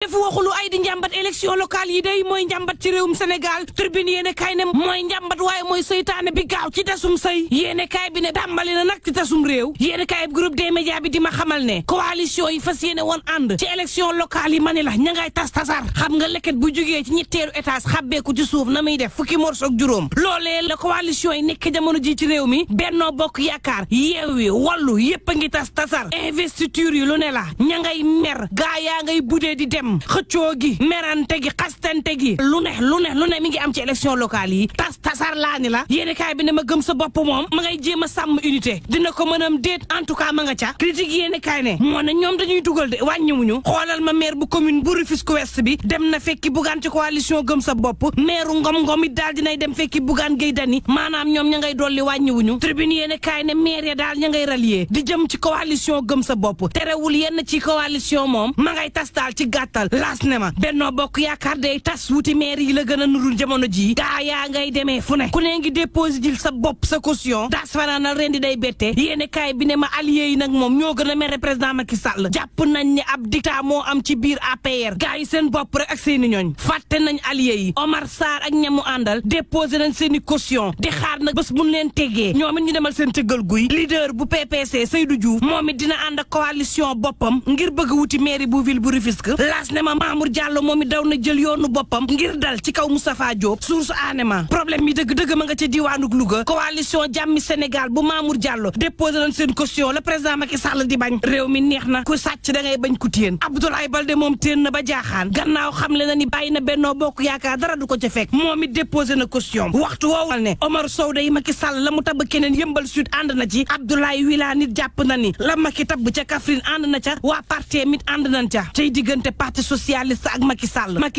fi waxulu ay di njàmbat élection locale yi day mooy njàmbat ci réewum Sénégal Tribune yéene kaay ne mooy njàmbat waaye mooy seytaane bi gaaw ci tasum sëy yéene kaay bi ne tàmbali na nag ci tasum réew yéene kaay bi groupe des médias bi di ma xamal ne coalition yi fas yéene woon ànd ci élection locale yi ma ni la ña ngay tasar xam nga leket bu jógee ci ñetteelu étage xabbeeku ci suuf na muy def fukki morso ak juróom loolee la coalition yi nekk jamono ji ci réew mi Benno Bokk Yaakaar Yewwi Wallu yépp a ngi tasar investiture yi lu ne la ña ngay mer gaa yaa ngay budee di dem xëccoo gi merante gi xastante gi lu ne mi ngi am ci élection locale yi tasar laa ni la yéene kaay bi ne ma gëm sa bopp moom ma ngay jéem a sàmm unité dina ko mënam déet en tout cas ma nga ca critique yéene kaay ne moo ne ñoom dañuy dugal de wàññiwuñu xoolal ma maire bu commune bu Rufisque Ouest bi dem na fekki Bougane ci coalition gëm sa bopp maire ngom it daal dinay dem fekki Bougane Gueye Dany maanaam ñoom ña ngay dolli wàññiwuñu tribune yéene kaay ne maire ya daal ña ngay rallier di jëm ci coalition gëm sa bopp terewul yenn ci coalition moom ma ngay tas daal ci gàttal laas ne ma Benno Bokk Yaakaar day tas wuti maire yi la gën a nurul jamono ji gaa yaa ngay demee fu ne ku ne ngi déposé jil sa bopp sa caution daas fanaanal ren di day bette yéene kaay bi ne ma allié yi nag moom ñoo gën a mere président Macky Sall jàpp nañ ne ab dictat moo am ci biir APR gaa yi seen bopp rek ak seeni ñooñ fàtte nañ allié yi Omar Sarr ak ñamu àndal déposé nañ seeni caution di xaar nag bés buñ leen teggee ñoom it ñu demal seen tëggal guy leader bu PPC Seydou Diouf moom it dina ànd ak coalition boppam ngir bëgg wuti mairie bu ville bu Rufisque laas ne ma Mamour Diallo moom it daw na jël yoonu boppam ngir dal ci kaw Moustapha Diop source aanema problème yi dëgg ma nga ca diwaanug Louga coalition jàmmi Sénégal bu Mamour Diallo déposé nañ seen caution le président Macky Sall di bañ réew mi neex na ku sàcc da ngay bañ ku téen Abdoulaye Baldé moom téen na ba jaaxaan gannaaw xam le na ni bàyyi na Benno Bokk Yaakaar dara du ko ca fekk moom it déposé na caution waxtu woowal ne Omar Sow day Macky Sall la mu tabb keneen yëmbal sud ànd na ci Abdoulaye Wilane nit jàpp na ni la Macky tabb ca Kaffrine ànd na ca waa parti mit ànd nañ ca cay diggante parti socialiste ak Macky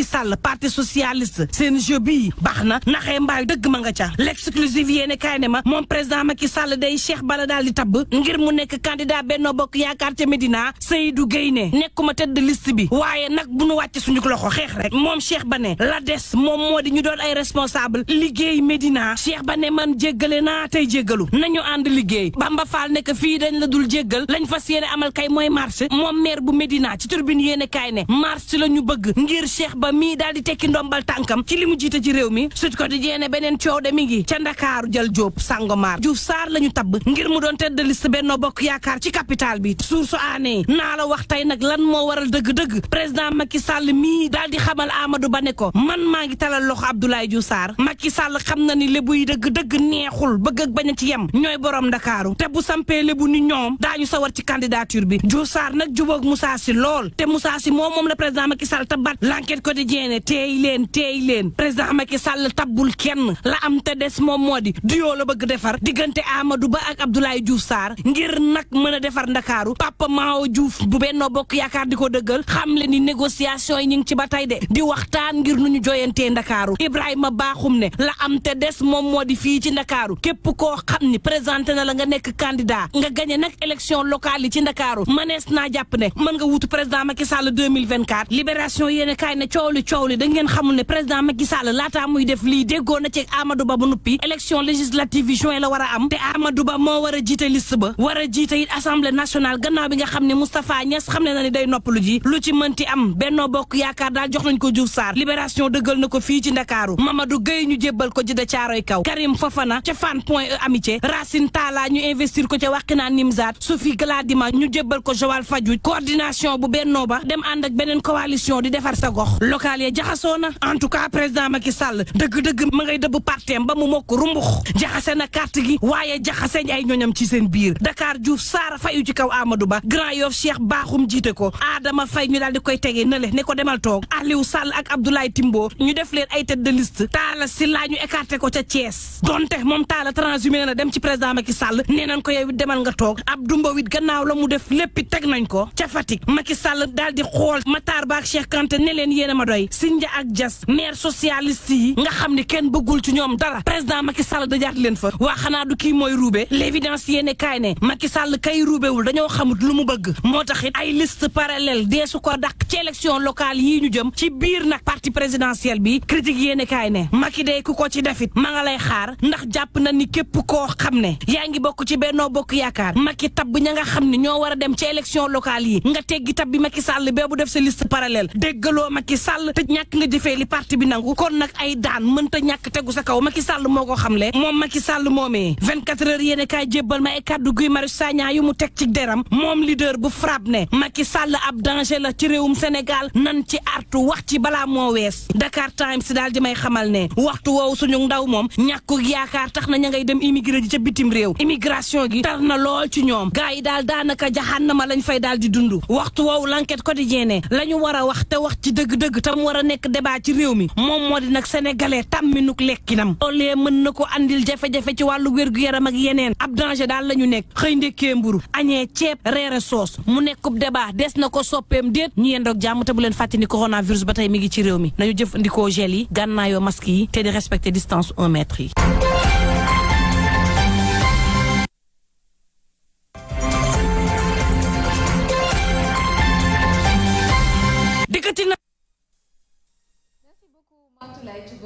Sall parti socialiste seen jeu bii baax na naxee mbaay dëgg ma nga ca l'exclusive yéene kaay ne ma moom président Macky Sall day Cheikh Bala daal di tabb ngir mu nekk candidat Benno Bokk Yaakaar ca Médina Seydou Gueye ne nekkuma tête de liste bi waaye nag bu nu wàcce suñu loxo xeex rek moom Cheikh Ba ne la des moom moo di ñu doon ay responsable liggéey Médina Cheikh Ba ne man jéggale naa tey jéggalu nañu ànd liggéey Bamba Fall nekk fii dañ la dul jéggal lañ fas yéene amal kay mooy marche moom maire bu Médina ci turbine yéene kaay ne marche la ñu bëgg ngir Cheikh Ba mii daal di tekki ndombal tànkam ci li mu jiite ci réew mi Sud Quotidien beneen coow de mi ngi ca Ndakaaru jël Diop Sangomar Diouf Sarr la ñu tabb ngir mu doon tête de liste Benno Bokk Yaakaar ci capital bi source aané naa la wax tey nag lan moo waral dëgg-dëgg président Macky Sall mii daal di xamal Amadou Ba ne ko man maa ngi talal loxo Abdoulaye Diouf Sarr Macky Sall xam na ni lébu yi dëgg-dëgg neexul bëgg ak bañ a ci yem ñooy borom Ndakaaru te bu sampee lébu ni ñoom daañu sawar ci candidature bi Diouf Sarr nag jubóog Moussa Sy lool te Moussa Sy moom la président Macky Sall tabbat l'enquête quotidienne teey leen président Macky Sall tabbul kenn la am te des moom moo di duyoo la bëgg defar diggante Amadou Ba ak Abdoulaye Diouf Sarr ngir nag mën a defar Ndakaaru Papa Mao Diouf bu Benno Bokk Yaakaar di ko dëggal xam le ni négociation yi ñu ngi ci ba tey de di waxtaan ngir nu ñu joyantee Ndakaaru Ibrahima Bakhoum ne la am te des moom moo di fii ci Ndakaaru képp koo xam ni présenté na la nga nekk candidat nga gagné nag élection locale yi ci Ndakaaru mënees naa jàpp ne mën nga wutu président Macky Sall 2024 libération yéene kaay ne coow li da ngeen xamul ne président Macky Sall laataa muy def lii déggoo na ci Amadou Ba bu nuppi élection législative yi juin la war a am te Amadou Ba moo war a jiite liste ba war a jiite it assemblée nationale gannaaw bi nga xam ne Moustapha Niass xam ne na ni day noppalu ji lu ci mënti am Benno Bokk Yaakaar daal jox nañ ko Diouf Sarr libération dëggal na ko fii ci Ndakaaru Mamadou Gueye ñu jébbal ko Jidda Caaroy Kaw Karim Fofana ca Fann Point E Amitié Racine Talla ñu investir ko ca Wakhinane Nimzatt Sophie Gladima ñu jébbal ko Joal Fadiouth coordination bu Benno ba dem ànd ak beneen coalition di defar sa gox local ya jaxasoo na en tout cas président Macky Sall dëgg-dëgg ma ngay dëbb parteem ba mu mokk rumbux jaxase na carte gi waaye jaxase ay ñoñam ci seen biir Dakar Diouf Sarr fayu ci kaw Amadou Ba Grand Yoff Cheikh Bakhoum jiite ko Adama Faye ñu daal di koy tegee na le ne ko demal toog Aliou Sall ak Abdoulaye Timbo ñu def leen ay tête de liste Talla Sylla ñu écarté ko ca Thiès donte moom Talla transhumé na dem ci président Macky Sall nee nañ ko yow it demal nga toog Abdou Mbow it gannaaw la mu def léppi teg nañ ko ca Fatick Macky Sall daal di xool Matar Ba ak Cheikh Kanté ne leen yéen a ma doy Sindia ak Dias maire socialiste yi nga xam ne kenn bëggul ci ñoom dara président Macky Sall dajaat leen fa waa xanaa du kii mooy ruube l'évidence yéene kaay ne Macky Sall kay ruubewul dañoo xamut lu mu bëgg moo tax it ay liste parallèle dee su ko dàq ci élection locale yii ñu jëm ci biir nag parti présidentiel bi critique yéene kaay ne Macky day ku ko ci defit ma nga lay xaar ndax jàpp na ni képp koo xam ne yaa ngi bokk ci Benno Bokk Yaakaar Macky tabb ña nga xam ne ñoo war a dem ci élection locale yi nga teggi tab bi Macky Sall bee bu def sa liste liste parallèle déggaloo Macky Sall te ñàkk nga jëfee li parti bi nangu kon nag ay daan mënta ñàkk tegu sa kaw Macky Sall moo ko xamle moom Macky Sall moomee 24 heures yéene kaay jébbal ma ay kàddu Guy Marius Sagna yu mu teg ci deram moom leader bu FRAPP ne Macky Sall ab danger la ci réewum Sénégal nan ci artu wax ci balaa moo wees Dakar Times daal di may xamal ne waxtu woowu suñu ndaw moom ñàkku yaakaar tax na ña ngay dem immigré ji ca bitim réew immigration gi tar na lool ci ñoom gars yi daal daanaka jaxannama lañ fay daal di dund waxtu woowu l'enquête quotidienne la ñu war a wax te wax ci dëgg-dëgg tam war a nekk débat ci réew mi moom moo di nag sénégalais tàmminuk lekkinam loolee mën na ko andil jafe-jafe ci wàllu wér-gu-yaram ak yeneen ab danger daal la ñu nekk xëy ndekkee mburu añee ceeb reere soos mu nekkub débat des na ko soppeem déet ñu yendoog jàmm te bu leen fàtte ni coronavirus ba tey mi ngi ci réew mi nañu jëfandikoo gel yi gànnaayoo masque yi te di respecter distance 1 mètre yi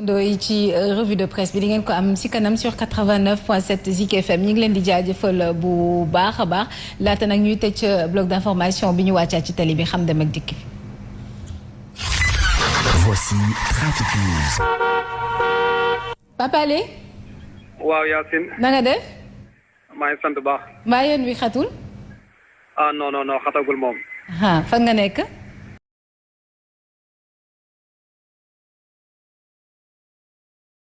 Ndoy ci revue de presse bi di ngeen ko am si kanam sur 89.7 Zik FM ñu ngi leen di jaajëfal bu baax a baax laata nag ñuy tëj bloc d'information bi ñu wàccaat ci tali bi xam dem ak dikk bi. Voici Trafic News. Papa Ale. waaw Yacine. na nga def. maa ngi sant baax. mbaa yoon wi xatul. non xatagul moom. fan nga nekk.